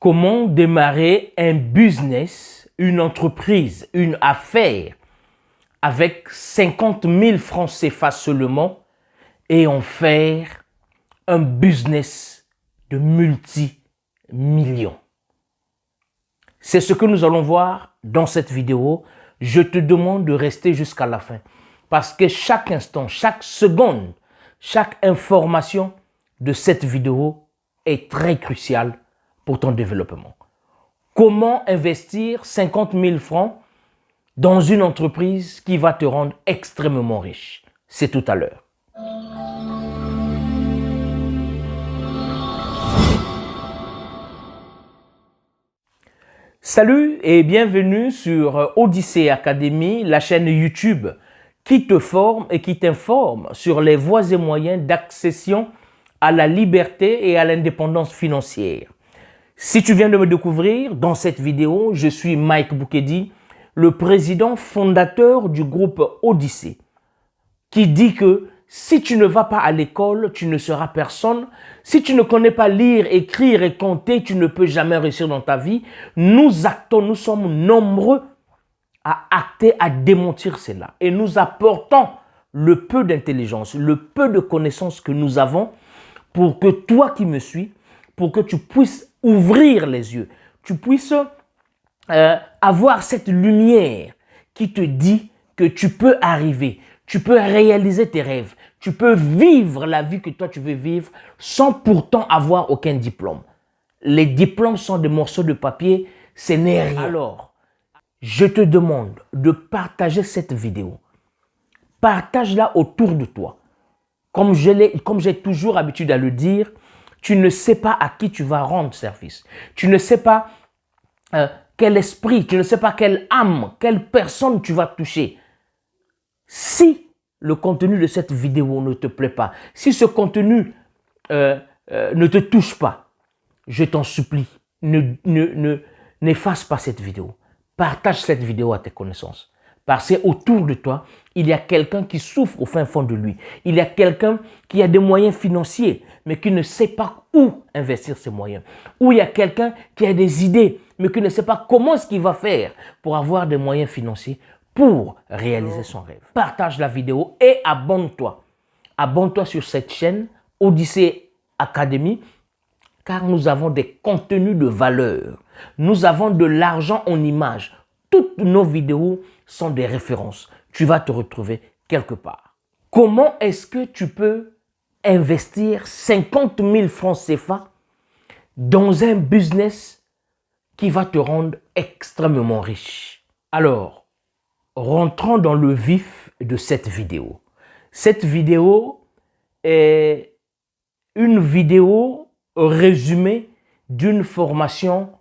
Comment démarrer un business, une entreprise, une affaire avec 50 000 francs CFA seulement et en faire un business de multi-millions. C'est ce que nous allons voir dans cette vidéo. Je te demande de rester jusqu'à la fin parce que chaque instant, chaque seconde, chaque information de cette vidéo est très cruciale pour ton développement. Comment investir 50 000 francs dans une entreprise qui va te rendre extrêmement riche? C'est tout à l'heure. Salut et bienvenue sur Odyssey Academy, la chaîne YouTube qui te forme et qui t'informe sur les voies et moyens d'accession à la liberté et à l'indépendance financière. Si tu viens de me découvrir, dans cette vidéo, je suis Mike Boukedi, le président fondateur du groupe Odyssey, qui dit que si tu ne vas pas à l'école, tu ne seras personne. Si tu ne connais pas lire, écrire et compter, tu ne peux jamais réussir dans ta vie. Nous sommes nombreux à acter, à démentir cela. Et nous apportons le peu d'intelligence, le peu de connaissances que nous avons pour que toi qui me suis, pour que tu puisses ouvrir les yeux, tu puisses avoir cette lumière qui te dit que tu peux arriver, tu peux réaliser tes rêves, tu peux vivre la vie que toi tu veux vivre sans pourtant avoir aucun diplôme. Les diplômes sont des morceaux de papier, ce n'est rien. Alors, je te demande de partager cette vidéo. Partage-la autour de toi. Comme j'ai toujours l'habitude à le dire, tu ne sais pas à qui tu vas rendre service. Tu ne sais pas quel esprit, tu ne sais pas quelle âme, quelle personne tu vas toucher. Si le contenu de cette vidéo ne te plaît pas, si ce contenu ne te touche pas, je t'en supplie, n'efface pas cette vidéo. Partage cette vidéo à tes connaissances. Parce qu'autour de toi, il y a quelqu'un qui souffre au fin fond de lui. Il y a quelqu'un qui a des moyens financiers, mais qui ne sait pas où investir ses moyens. Ou il y a quelqu'un qui a des idées, mais qui ne sait pas comment est-ce qu'il va faire pour avoir des moyens financiers pour réaliser son rêve. Partage la vidéo et abonne-toi. Abonne-toi sur cette chaîne Odyssey Academy, car nous avons des contenus de valeur. Nous avons de l'argent en images. Toutes nos vidéos sont des références. Tu vas te retrouver quelque part. Comment est-ce que tu peux investir 50 000 francs CFA dans un business qui va te rendre extrêmement riche? Alors, rentrons dans le vif de cette vidéo. Cette vidéo est une vidéo résumée d'une formation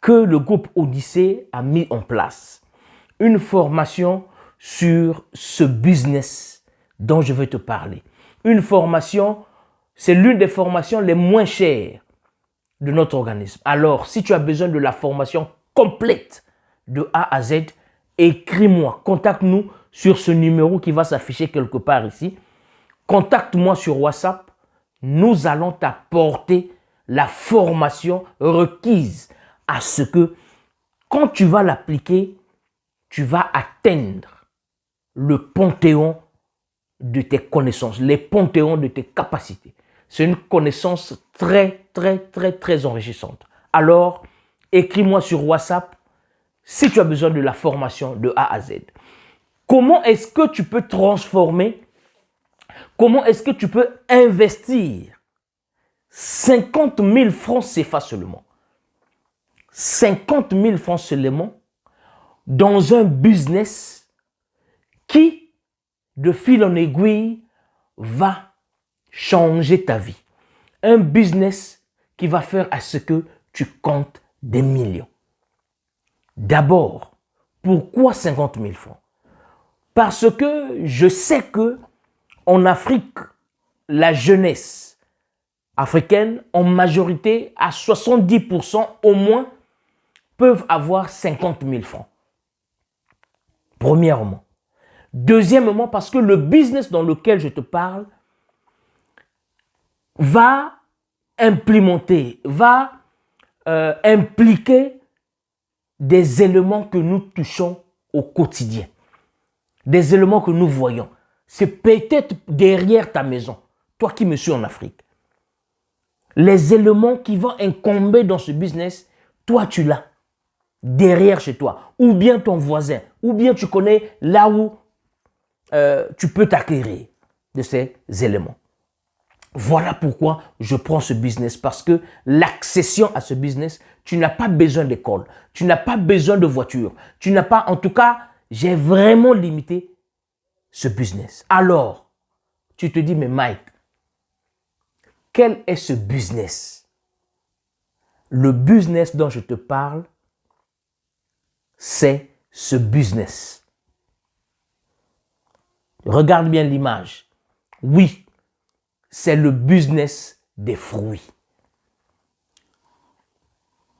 que le groupe Odyssey a mis en place. Une formation sur ce business dont je veux te parler. Une formation, c'est l'une des formations les moins chères de notre organisme. Alors, si tu as besoin de la formation complète de A à Z, écris-moi, contacte-nous sur ce numéro qui va s'afficher quelque part ici. Contacte-moi sur WhatsApp. Nous allons t'apporter la formation requise à ce que, quand tu vas l'appliquer, tu vas atteindre le panthéon de tes connaissances, les panthéons de tes capacités. C'est une connaissance très enrichissante. Alors, écris-moi sur WhatsApp si tu as besoin de la formation de A à Z. Comment est-ce que tu peux transformer, comment est-ce que tu peux investir 50 000 francs CFA seulement, 50 000 francs seulement dans un business qui, de fil en aiguille, va changer ta vie. Un business qui va faire à ce que tu comptes des millions. D'abord, pourquoi 50 000 francs? Parce que je sais que en Afrique, la jeunesse africaine, en majorité, à 70% au moins, peuvent avoir 50 000 francs. Premièrement. Deuxièmement, parce que le business dans lequel je te parle va implémenter, va impliquer des éléments que nous touchons au quotidien, des éléments que nous voyons. C'est peut-être derrière ta maison, toi qui me suis en Afrique. Les éléments qui vont incomber dans ce business, toi tu l'as derrière chez toi, ou bien ton voisin, ou bien tu connais là où tu peux t'acquérir de ces éléments. Voilà pourquoi je prends ce business, parce que l'accession à ce business, tu n'as pas besoin d'école, tu n'as pas besoin de voiture, tu n'as pas, en tout cas, j'ai vraiment limité ce business. Alors, tu te dis, mais Mike, quel est ce business? Le business dont je te parle, c'est ce business. Regarde bien l'image. Oui, c'est le business des fruits.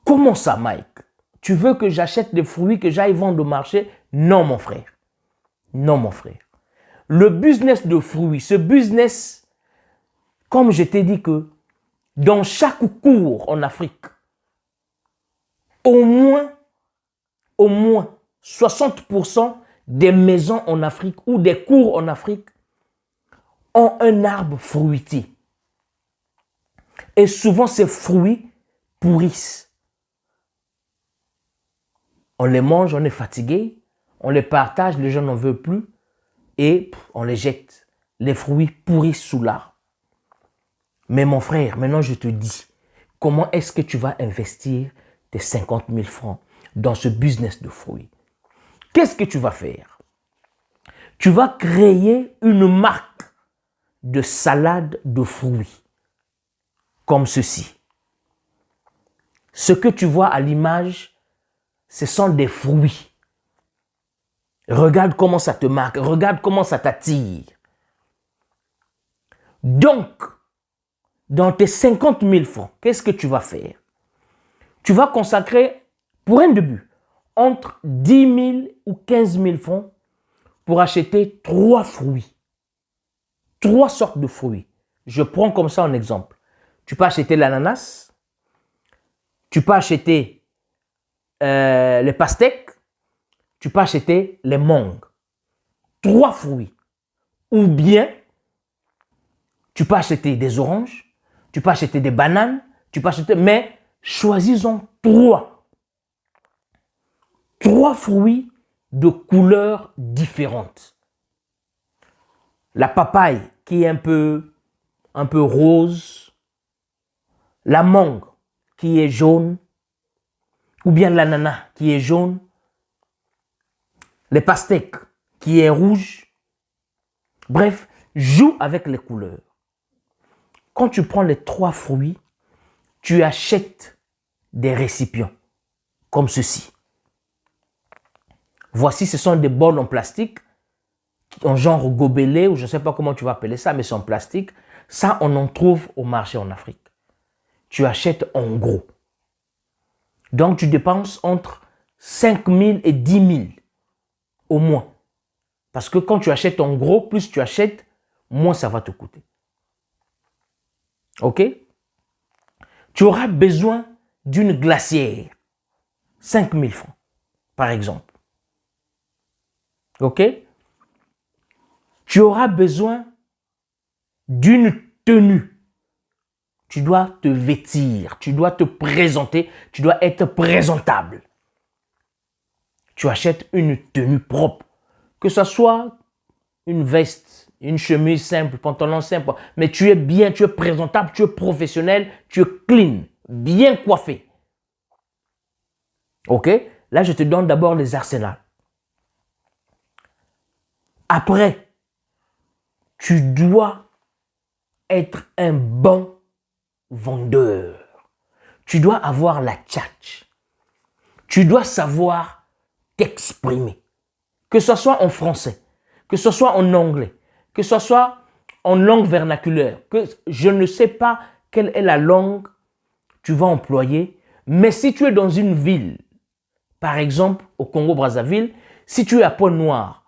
Comment ça, Mike? Tu veux que j'achète des fruits que j'aille vendre au marché? Non, mon frère. Non, mon frère. Le business de fruits, ce business, comme je t'ai dit que dans chaque cour en Afrique, au moins 60% des maisons en Afrique ou des cours en Afrique ont un arbre fruitier. Et souvent, ces fruits pourrissent. On les mange, on est fatigué, on les partage, les gens n'en veulent plus et on les jette. Les fruits pourrissent sous l'arbre. Mais mon frère, maintenant je te dis, comment est-ce que tu vas investir tes 50 000 francs dans ce business de fruits? Qu'est-ce que tu vas faire? Tu vas créer une marque de salade de fruits, comme ceci. Ce que tu vois à l'image, ce sont des fruits. Regarde comment ça te marque, regarde comment ça t'attire. Donc, dans tes 50 000 francs, qu'est-ce que tu vas faire? Tu vas consacrer, pour un début, entre 10 000 ou 15 000 francs pour acheter 3 fruits. 3 sortes de fruits. Je prends comme ça un exemple. Tu peux acheter l'ananas, tu peux acheter les pastèques, tu peux acheter les mangues. 3 fruits. Ou bien, tu peux acheter des oranges, tu peux acheter des bananes, tu peux acheter, mais choisis-en 3. 3 fruits de couleurs différentes. La papaye qui est un peu rose, la mangue qui est jaune, ou bien l'ananas qui est jaune, les pastèques qui est rouge. Bref, joue avec les couleurs. Quand tu prends les 3 fruits, tu achètes des récipients comme ceci. Voici, ce sont des bols en plastique, en genre gobelet, ou je ne sais pas comment tu vas appeler ça, mais c'est en plastique. Ça, on en trouve au marché en Afrique. Tu achètes en gros. Donc, tu dépenses entre 5 000 et 10 000 au moins. Parce que quand tu achètes en gros, plus tu achètes, moins ça va te coûter. Ok? Tu auras besoin d'une glacière. 5 000 francs, par exemple. Ok? Tu auras besoin d'une tenue. Tu dois te vêtir, tu dois te présenter, tu dois être présentable. Tu achètes une tenue propre, que ce soit une veste, une chemise simple, pantalon simple, mais tu es bien, tu es présentable, tu es professionnel, tu es clean, bien coiffé. Ok? Là, je te donne d'abord les arsenals. Après, tu dois être un bon vendeur. Tu dois avoir la tchatch. Tu dois savoir t'exprimer. Que ce soit en français, que ce soit en anglais, que ce soit en langue vernaculaire, que je ne sais pas quelle est la langue que tu vas employer, mais si tu es dans une ville, par exemple au Congo-Brazzaville, si tu es à Pointe-Noire,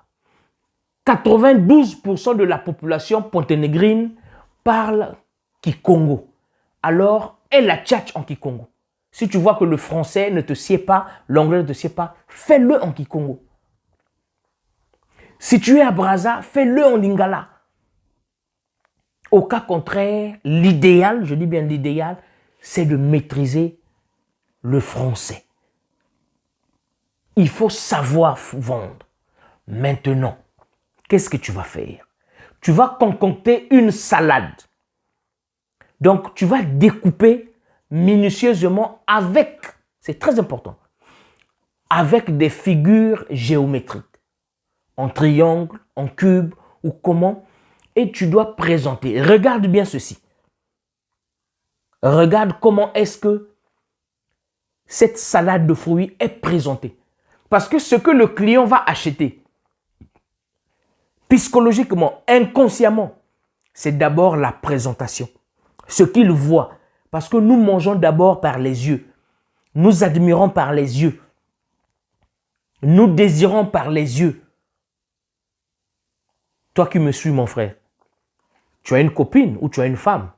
92% de la population ponténégrine parle Kikongo. Alors, elle la tchatch en Kikongo. Si tu vois que le français ne te sied pas, l'anglais ne te sied pas, fais-le en Kikongo. Si tu es à Brazza, fais-le en Lingala. Au cas contraire, l'idéal, je dis bien l'idéal, c'est de maîtriser le français. Il faut savoir vendre. Maintenant, qu'est-ce que tu vas faire? Tu vas concocter une salade. Donc, tu vas découper minutieusement avec, c'est très important, avec des figures géométriques, en triangle, en cube ou comment, et tu dois présenter. Regarde bien ceci. Regarde comment est-ce que cette salade de fruits est présentée. Parce que ce que le client va acheter, psychologiquement, inconsciemment, c'est d'abord la présentation. Ce qu'il voit. Parce que nous mangeons d'abord par les yeux. Nous admirons par les yeux. Nous désirons par les yeux. Toi qui me suis, mon frère, tu as une copine ou tu as une femme.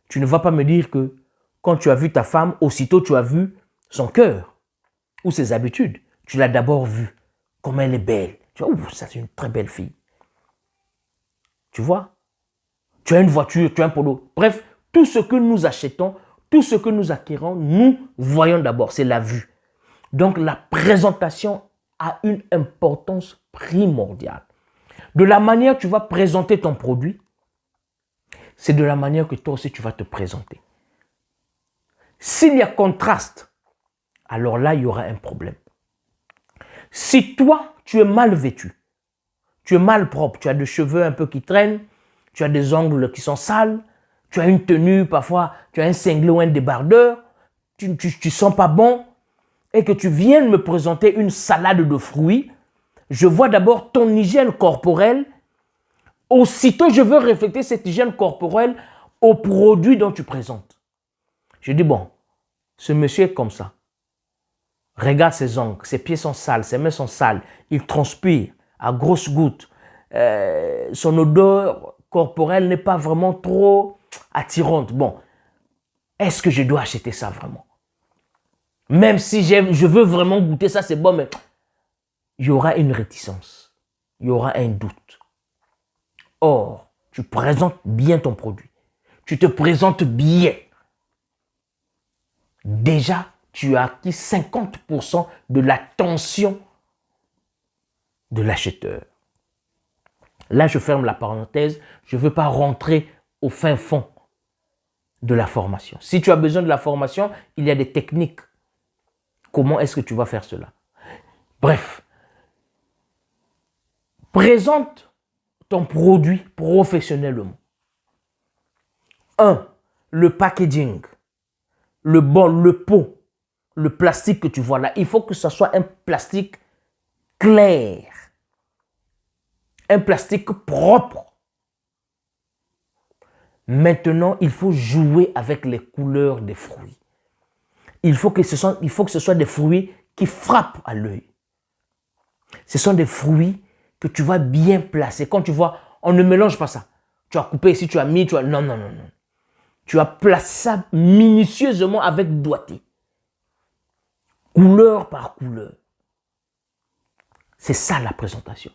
Tu ne vas pas me dire que quand tu as vu ta femme, aussitôt tu as vu son cœur ou ses habitudes. Tu l'as d'abord vue. Comme elle est belle. Tu vois, ça c'est une très belle fille. Tu vois? Tu as une voiture, tu as un polo. Bref, tout ce que nous achetons, tout ce que nous acquérons, nous voyons d'abord, c'est la vue. Donc la présentation a une importance primordiale. De la manière que tu vas présenter ton produit, c'est de la manière que toi aussi tu vas te présenter. S'il y a contraste, alors là, il y aura un problème. Si toi, tu es mal vêtu, tu es mal propre, tu as des cheveux un peu qui traînent, tu as des ongles qui sont sales, tu as une tenue, parfois, tu as un cinglé ou un débardeur, tu ne sens pas bon, et que tu viennes me présenter une salade de fruits, je vois d'abord ton hygiène corporelle. Aussitôt, je veux refléter cette hygiène corporelle au produit dont tu présentes. Je dis, bon, ce monsieur est comme ça. Regarde ses ongles, ses pieds sont sales, ses mains sont sales, il transpire à grosses gouttes. Son odeur corporelle n'est pas vraiment trop attirante. Bon, est-ce que je dois acheter ça vraiment? Même si je veux vraiment goûter ça, c'est bon, mais il y aura une réticence. Il y aura un doute. Or, tu présentes bien ton produit. Tu te présentes bien. Déjà, tu as acquis 50% de l'attention de l'acheteur. Là, je ferme la parenthèse. Je ne veux pas rentrer au fin fond de la formation. Si tu as besoin de la formation, il y a des techniques. Comment est-ce que tu vas faire cela? Bref, présente ton produit professionnellement. 1. Le packaging, le bol, le pot, le plastique que tu vois là. Il faut que ce soit un plastique clair, un plastique propre. Maintenant, il faut jouer avec les couleurs des fruits. Il faut que ce soit des fruits qui frappent à l'œil. Ce sont des fruits que tu vas bien placer. Quand tu vois, on ne mélange pas ça. Tu as coupé ici, tu as mis, tu as... Non, non, non, non. Tu as placé ça minutieusement avec doigté. Couleur par couleur. C'est ça la présentation.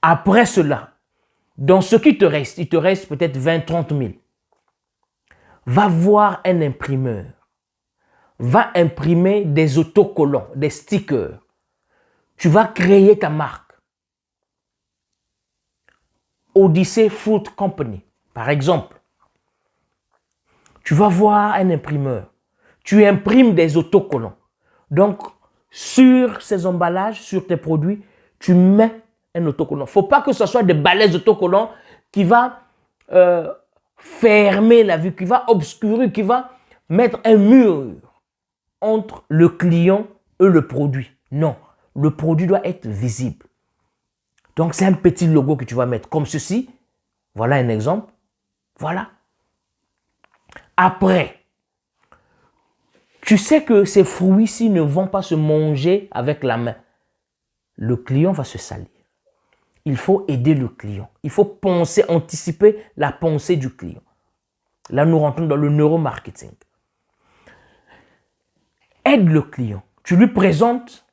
Après cela, dans ce qui te reste, il te reste peut-être 20-30 000. Va voir un imprimeur. Va imprimer des autocollants, des stickers. Tu vas créer ta marque. Odyssey Food Company, par exemple. Tu vas voir un imprimeur. Tu imprimes des autocollants. Donc, sur ces emballages, sur tes produits, tu mets un autocollant. Il ne faut pas que ce soit des balais autocollants qui va fermer la vue, qui va obscurer, qui va mettre un mur entre le client et le produit. Non, le produit doit être visible. Donc, c'est un petit logo que tu vas mettre comme ceci. Voilà un exemple. Voilà. Après, tu sais que ces fruits-ci ne vont pas se manger avec la main. Le client va se salir. Il faut aider le client. Il faut penser, anticiper la pensée du client. Là, nous rentrons dans le neuromarketing. aides le client. Tu lui présentes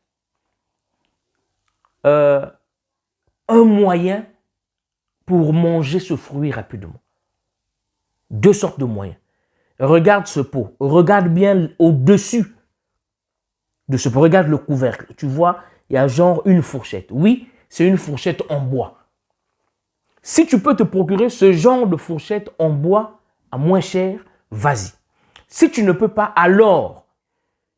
un moyen pour manger ce fruit rapidement. Deux sortes de moyens. Regarde ce pot. Regarde bien au-dessus de ce pot. Regarde le couvercle. Tu vois, il y a genre une fourchette. Oui, c'est une fourchette en bois. Si tu peux te procurer ce genre de fourchette en bois à moins cher, vas-y. Si tu ne peux pas, alors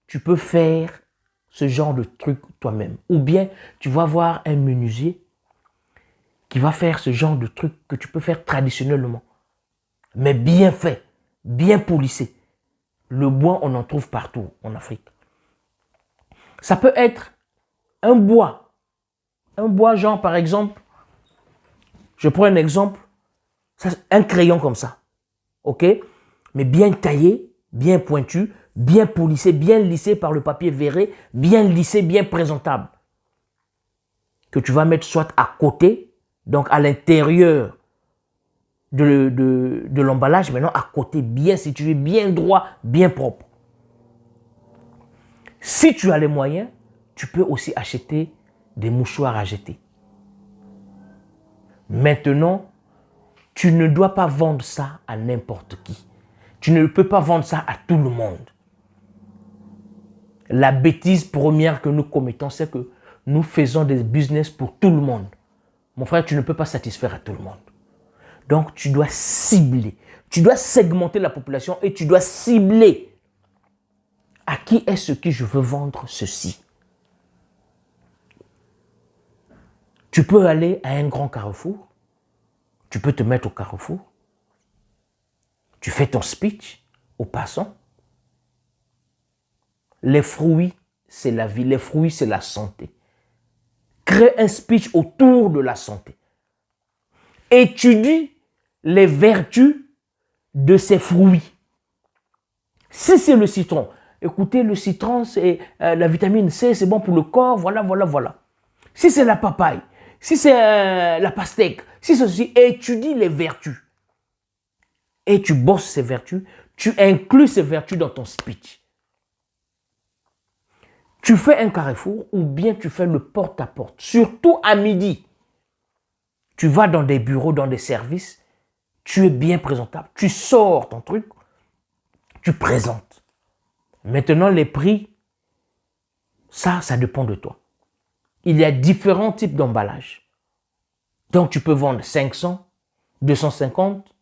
tu peux faire ce genre de truc toi-même. Ou bien tu vas voir un menuisier qui va faire ce genre de truc que tu peux faire traditionnellement. Mais bien fait, bien polissé. Le bois, on en trouve partout en Afrique. Ça peut être un bois. Un bois genre par exemple, je prends un exemple, un crayon comme ça. Ok? Mais bien taillé, bien pointu, bien polissé, bien lissé par le papier verré, bien lissé, bien présentable. Que tu vas mettre soit à côté, donc à l'intérieur de l'emballage, maintenant à côté, bien situé, bien droit, bien propre. Si tu as les moyens, tu peux aussi acheter des mouchoirs à jeter. Maintenant, tu ne dois pas vendre ça à n'importe qui. Tu ne peux pas vendre ça à tout le monde. La bêtise première que nous commettons, c'est que nous faisons des business pour tout le monde. Mon frère, tu ne peux pas satisfaire à tout le monde. Donc, tu dois cibler. Tu dois segmenter la population et tu dois cibler. À qui est-ce que je veux vendre ceci? Tu peux aller à un grand carrefour. Tu peux te mettre au carrefour. Tu fais ton speech aux passants. Les fruits, c'est la vie. Les fruits, c'est la santé. Crée un speech autour de la santé. Étudie les vertus de ces fruits. Si c'est le citron, écoutez, le citron, c'est la vitamine C, c'est bon pour le corps, voilà, voilà, voilà. Si c'est la papaye, si c'est la pastèque, si c'est ceci, étudie les vertus. Et tu bosses ces vertus, tu inclus ces vertus dans ton speech. Tu fais un carrefour ou bien tu fais le porte-à-porte, surtout à midi. Tu vas dans des bureaux, dans des services, tu es bien présentable, tu sors ton truc, tu présentes. Maintenant, les prix, ça dépend de toi. Il y a différents types d'emballage. Donc, tu peux vendre 500, 250,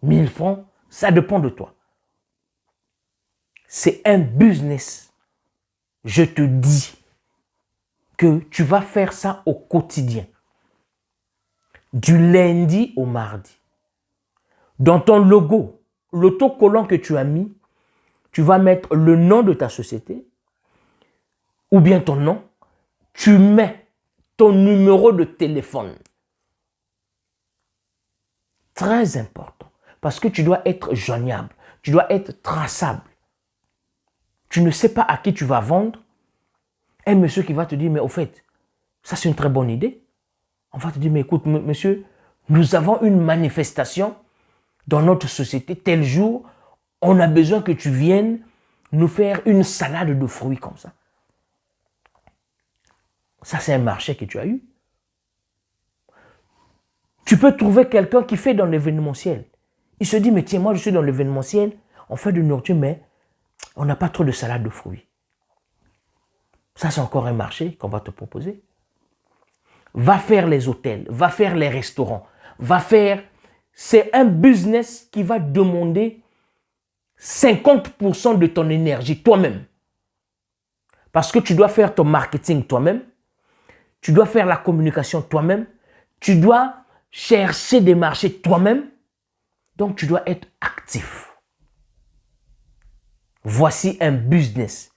1000 francs, ça dépend de toi. C'est un business. Je te dis que tu vas faire ça au quotidien. Du lundi au mardi. Dans ton logo, l'autocollant que tu as mis, tu vas mettre le nom de ta société ou bien ton nom. Tu mets ton numéro de téléphone. Très important. Parce que tu dois être joignable. Tu dois être traçable. Tu ne sais pas à qui tu vas vendre. Un monsieur qui va te dire, mais au fait, ça c'est une très bonne idée. On va te dire, mais écoute, monsieur, nous avons une manifestation dans notre société tel jour. On a besoin que tu viennes nous faire une salade de fruits comme ça. Ça, c'est un marché que tu as eu. Tu peux trouver quelqu'un qui fait dans l'événementiel. Il se dit, mais tiens, moi je suis dans l'événementiel, on fait de nourriture, mais on n'a pas trop de salade de fruits. Ça, c'est encore un marché qu'on va te proposer. Va faire les hôtels, va faire les restaurants, va faire... C'est un business qui va demander 50% de ton énergie toi-même. Parce que tu dois faire ton marketing toi-même, tu dois faire la communication toi-même, tu dois chercher des marchés toi-même, donc tu dois être actif. Voici un business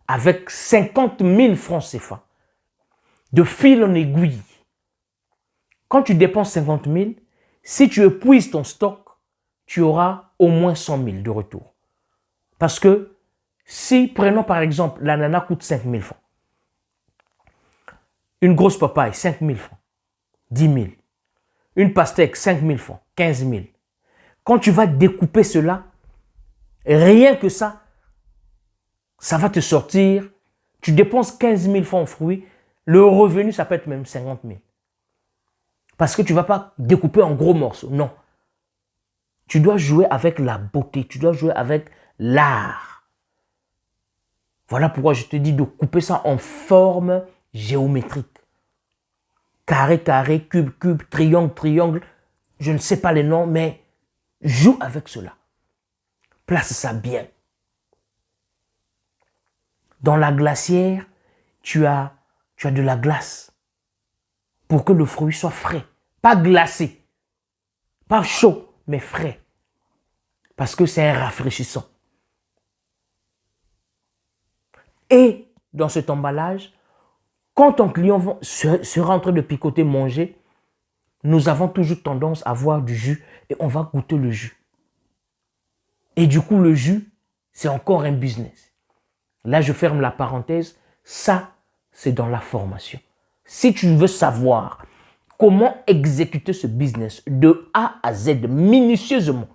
avec 50 000 francs CFA, de fil en aiguille. Quand tu dépenses 50 000, si tu épuises ton stock, tu auras au moins 100 000 de retour. Parce que si, prenons par exemple, l'ananas coûte 5 000 francs, une grosse papaye, 5 000 francs, 10 000, une pastèque, 5 000 francs, 15 000. Quand tu vas découper cela, rien que ça ça va te sortir. Tu dépenses 15 000 francs en fruits, le revenu, ça peut être même 50 000. Parce que tu ne vas pas découper en gros morceaux, non. Tu dois jouer avec la beauté, tu dois jouer avec l'art. Voilà pourquoi je te dis de couper ça en forme géométrique. Carré, carré, cube, cube, triangle, triangle. Je ne sais pas les noms, mais joue avec cela. Place ça bien. Dans la glacière, tu as de la glace pour que le fruit soit frais. Pas glacé, pas chaud, mais frais. Parce que c'est un rafraîchissant. Et dans cet emballage, quand ton client sera en train de picoter, manger, nous avons toujours tendance à voir du jus et on va goûter le jus. Et du coup, le jus, c'est encore un business. Là, je ferme la parenthèse. Ça, c'est dans la formation. Si tu veux savoir comment exécuter ce business de A à Z, minutieusement,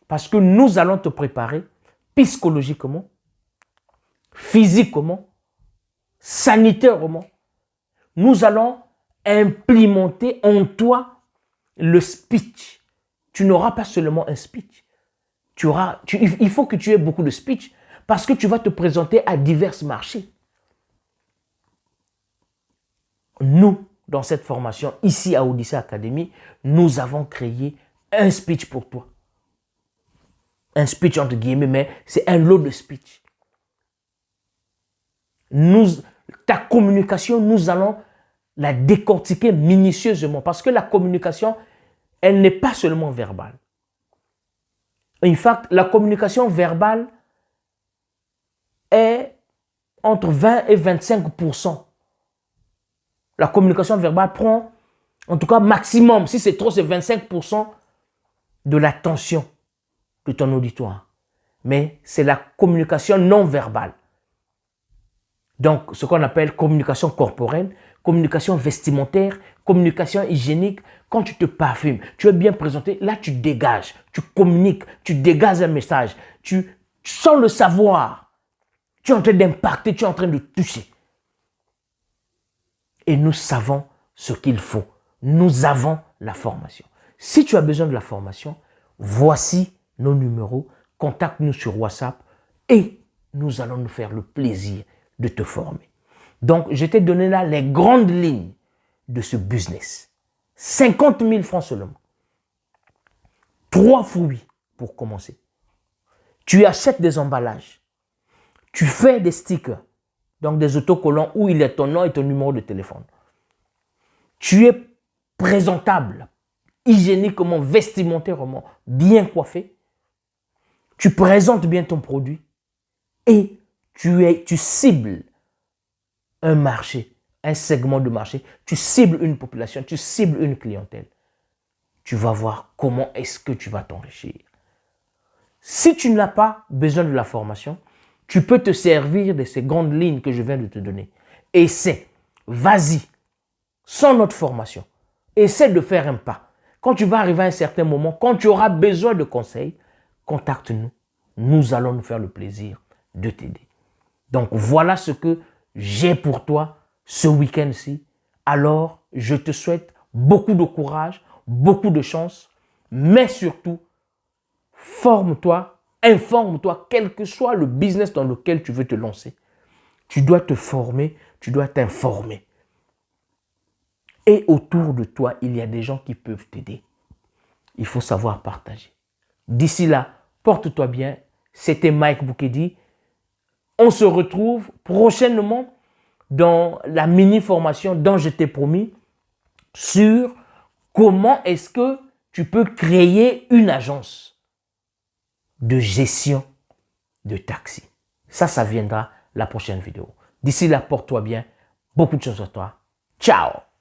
parce que nous allons te préparer psychologiquement, physiquement, sanitairement. Nous allons implémenter en toi le speech. Tu n'auras pas seulement un speech. Il faut que tu aies beaucoup de speech parce que tu vas te présenter à divers marchés. Nous, dans cette formation, ici à Odyssey Academy, nous avons créé un speech pour toi. Un speech entre guillemets, mais c'est un lot de speech. Ta communication, nous allons la décortiquer minutieusement parce que la communication, elle n'est pas seulement verbale. En fait, la communication verbale est entre 20 et 25%. La communication verbale prend, en tout cas maximum, si c'est trop, c'est 25% de l'attention de ton auditoire. Mais c'est la communication non verbale. Donc, ce qu'on appelle communication corporelle, communication vestimentaire, communication hygiénique. Quand tu te parfumes, tu es bien présenté, là tu dégages, tu communiques, tu dégages un message, tu sens le savoir. Tu es en train d'impacter, tu es en train de toucher. Et nous savons ce qu'il faut. Nous avons la formation. Si tu as besoin de la formation, voici nos numéros. Contacte-nous sur WhatsApp et nous allons nous faire le plaisir de te former. Donc, je t'ai donné là les grandes lignes de ce business. 50 000 francs seulement. 3 fruits pour commencer. Tu achètes des emballages. Tu fais des stickers, donc des autocollants où il y a ton nom et ton numéro de téléphone. Tu es présentable, hygiéniquement, vestimentairement, bien coiffé. Tu présentes bien ton produit et tu cibles un marché, un segment de marché. Tu cibles une population, tu cibles une clientèle. Tu vas voir comment est-ce que tu vas t'enrichir. Si tu n'as pas besoin de la formation, tu peux te servir de ces grandes lignes que je viens de te donner. Essaie, vas-y, sans notre formation. Essaie de faire un pas. Quand tu vas arriver à un certain moment, quand tu auras besoin de conseils, contacte-nous. Nous allons nous faire le plaisir de t'aider. Donc voilà ce que j'ai pour toi ce week-end-ci. Alors, je te souhaite beaucoup de courage, beaucoup de chance, mais surtout, forme-toi, informe-toi, quel que soit le business dans lequel tu veux te lancer. Tu dois te former, tu dois t'informer. Et autour de toi, il y a des gens qui peuvent t'aider. Il faut savoir partager. D'ici là, porte-toi bien. C'était Mike Boukedi. On se retrouve prochainement dans la mini-formation dont je t'ai promis sur comment est-ce que tu peux créer une agence de gestion de taxi. Ça viendra la prochaine vidéo. D'ici là, porte-toi bien. Beaucoup de choses à toi. Ciao!